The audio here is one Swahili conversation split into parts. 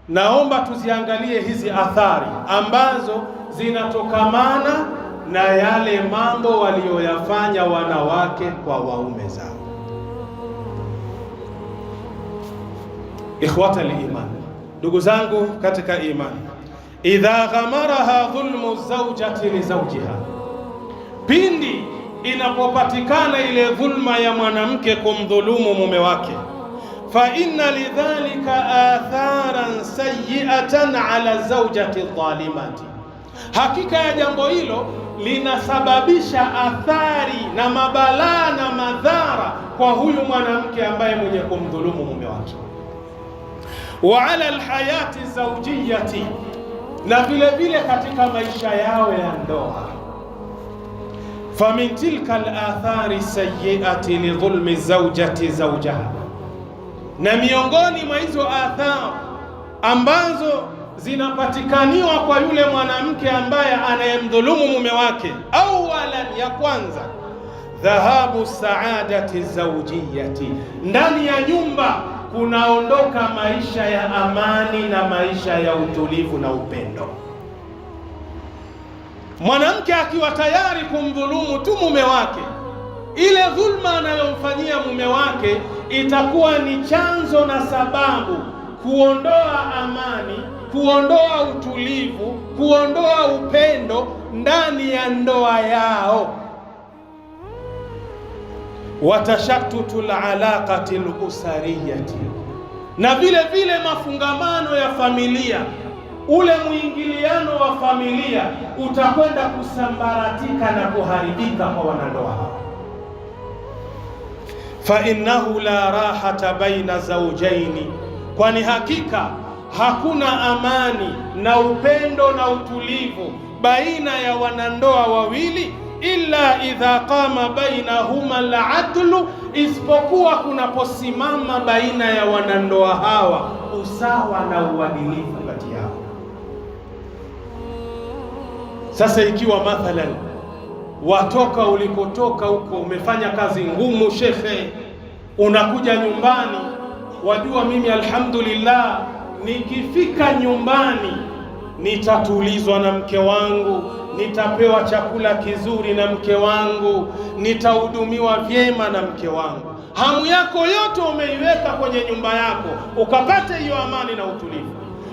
naomba tuziangalie hizi athari ambazo zinatokamana na yale mambo walioyafanya wanawake kwa waume zao. Ikhwata al-iman, ndugu zangu katika imani, idha ghamaraha dhulmu zawjati li zawjiha, pindi inapopatikana ile dhulma ya mwanamke kumdhulumu mume wake, fa inna lidhalika atharan sayyi'atan ala zawjati dhalimati, hakika ya jambo hilo linasababisha athari na mabalaa na madhara kwa huyu mwanamke ambaye mwenye kumdhulumu mume wake. Wa ala alhayati zawjiyati, na vile vile katika maisha yao ya ndoa. Famin tilka alathari sayyiati li dhulmi zawjati zawjaha, na miongoni mwa hizo athari ambazo zinapatikaniwa kwa yule mwanamke ambaye anayemdhulumu mume wake, awalan, ya kwanza, dhahabu saadati zawjiyati, ndani ya nyumba kunaondoka maisha ya amani na maisha ya utulivu na upendo. Mwanamke akiwa tayari kumdhulumu tu mume wake, ile dhulma anayomfanyia mume wake itakuwa ni chanzo na sababu kuondoa amani, kuondoa utulivu, kuondoa upendo ndani ya ndoa yao. Watashattutu alaqati alusariyati, na vile vile mafungamano ya familia, ule mwingiliano wa familia utakwenda kusambaratika na kuharibika kwa wanandoa hao. Fa innahu la rahata baina zawjaini, kwani hakika hakuna amani na upendo na utulivu baina ya wanandoa wawili, illa idha qama bainahuma al-adlu, isipokuwa kunaposimama baina ya wanandoa hawa usawa na uadilifu kati yao. Sasa ikiwa mathalan watoka ulikotoka huko, umefanya kazi ngumu shekhe, unakuja nyumbani, wajua mimi alhamdulillah nikifika nyumbani nitatulizwa na mke wangu, nitapewa chakula kizuri na mke wangu, nitahudumiwa vyema na mke wangu. Hamu yako yote umeiweka kwenye nyumba yako ukapate hiyo amani na utulivu,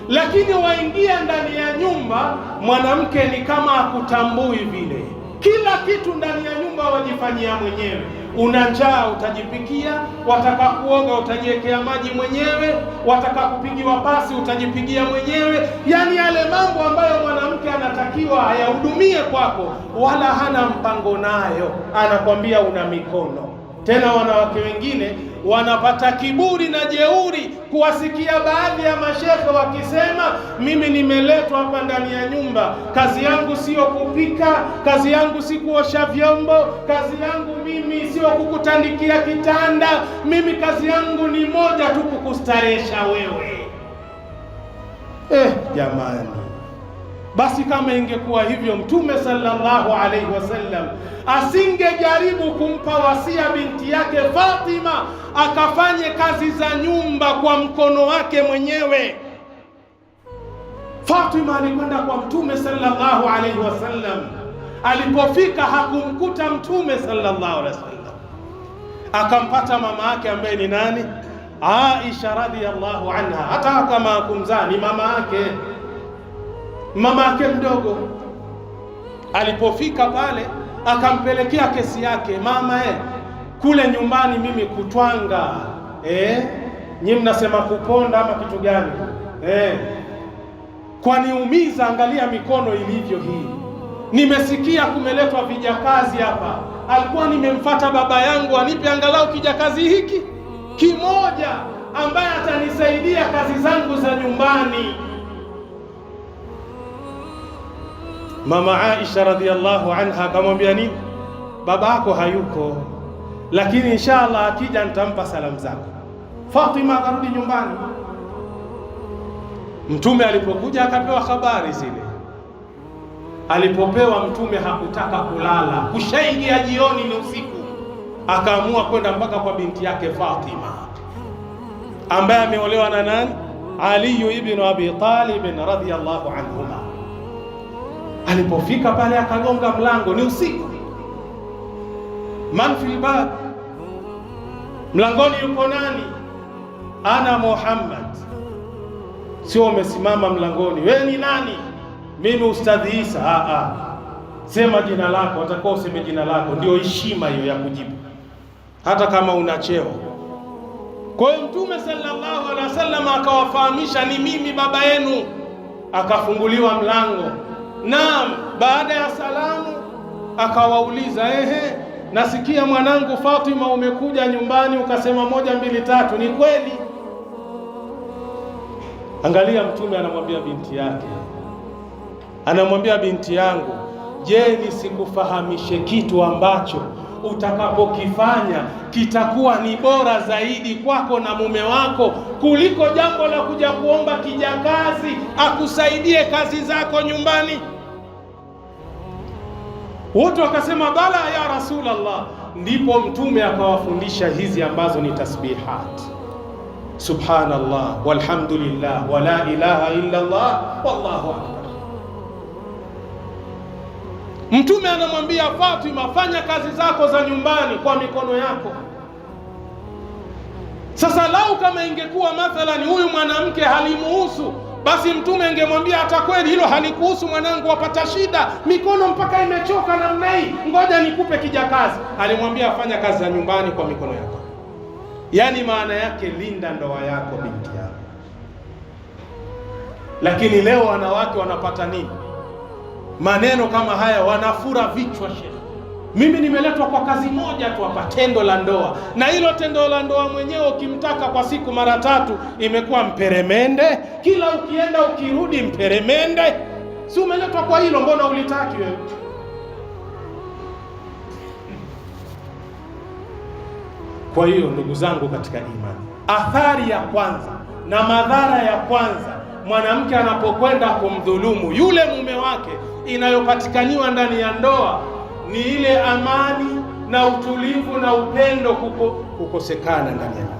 lakini waingia ndani ya nyumba, mwanamke ni kama hakutambui vile. Kila kitu ndani ya nyumba wajifanyia mwenyewe. Una njaa utajipikia, wataka kuoga utajiwekea maji mwenyewe, wataka kupigiwa pasi utajipigia mwenyewe. Yani yale mambo ambayo mwanamke anatakiwa ayahudumie kwako, wala hana mpango nayo, anakwambia una mikono. Tena wanawake wengine wanapata kiburi na jeuri kuwasikia baadhi ya mashekhe wakisema, mimi nimeletwa hapa ndani ya nyumba, kazi yangu sio kupika, kazi yangu si kuosha vyombo, kazi yangu mimi sio kukutandikia kitanda, mimi kazi yangu ni moja tu, kukustarehesha wewe. Jamani, basi kama ingekuwa hivyo, Mtume sallallahu alaihi wasallam asingejaribu kumpa wasia binti yake Fatima akafanye kazi za nyumba kwa mkono wake mwenyewe. Fatima alikwenda kwa Mtume sallallahu alaihi wasallam, alipofika hakumkuta Mtume sallallahu alaihi wasallam, akampata mama yake ambaye ni nani? Aisha radhiyallahu anha. Hata kama hakumzaa, ni mama yake mdogo. Alipofika pale akampelekea kesi yake, mama kule nyumbani mimi kutwanga, nyinyi mnasema kuponda ama kitu gani? Kwaniumiza, angalia mikono ilivyo hii. Nimesikia kumeletwa vijakazi hapa, alikuwa nimemfuata baba yangu anipe angalau kijakazi hiki kimoja ambaye atanisaidia kazi zangu za nyumbani. Mama Aisha radhiallahu anha akamwambia nini? Baba yako hayuko, lakini inshallah akija nitampa salamu zako. Fatima akarudi nyumbani. Mtume alipokuja akapewa habari zile. Alipopewa, Mtume hakutaka kulala, kushaingia jioni, ni usiku, akaamua kwenda mpaka kwa binti yake Fatima ambaye ameolewa na nani? Ali ibn Abi Talib radhiyallahu anhuma. Alipofika pale akagonga mlango, ni usiku. Man fil bab, mlangoni yuko nani? Ana Muhammad. Sio umesimama mlangoni, wewe ni nani? Mimi Ustadhi Isa. Sema jina lako, atakuwa useme jina lako, ndio heshima hiyo ya kujibu, hata kama una cheo. Kwa hiyo Mtume sallallahu alaihi wasallam akawafahamisha, ni mimi baba yenu. Akafunguliwa mlango. Naam, baada ya salamu akawauliza, nasikia mwanangu Fatima umekuja nyumbani ukasema 1 2 3, ni kweli? Angalia, Mtume anamwambia binti yake, anamwambia, binti yangu, je, nisikufahamishe kitu ambacho utakapokifanya kitakuwa ni bora zaidi kwako na mume wako kuliko jambo la kuja kuomba kijakazi akusaidie kazi zako nyumbani? Wote wakasema bala ya Rasulullah. Ndipo Mtume akawafundisha hizi ambazo ni tasbihat: subhanallah walhamdulillah wala ilaha illa Allah wallahu akbar. Mtume anamwambia Fatima, fanya kazi zako za nyumbani kwa mikono yako. Sasa lau kama ingekuwa mathalani huyu mwanamke halimuhusu, basi Mtume angemwambia hata kweli hilo halikuhusu mwanangu, wapata shida, mikono mpaka imechoka namna hii, ngoja nikupe kijakazi. Alimwambia fanya kazi za nyumbani kwa mikono yako. Yani maana yake linda ndoa yako, binti yako. Lakini leo wanawake wanapata nini? Maneno kama haya, wanafura vichwa. Sheikh, mimi nimeletwa kwa kazi moja tu hapa, tendo la ndoa, na hilo tendo la ndoa mwenyewe ukimtaka kwa siku mara 3 imekuwa mperemende, kila ukienda ukirudi mperemende. Si umeletwa kwa hilo, mbona ulitaki wewe? Kwa hiyo ndugu zangu katika imani, athari ya kwanza na madhara ya kwanza mwanamke anapokwenda kumdhulumu yule mume wake inayopatikaniwa ndani ya ndoa ni ile amani na utulivu na upendo kukosekana ndani ya ndoa.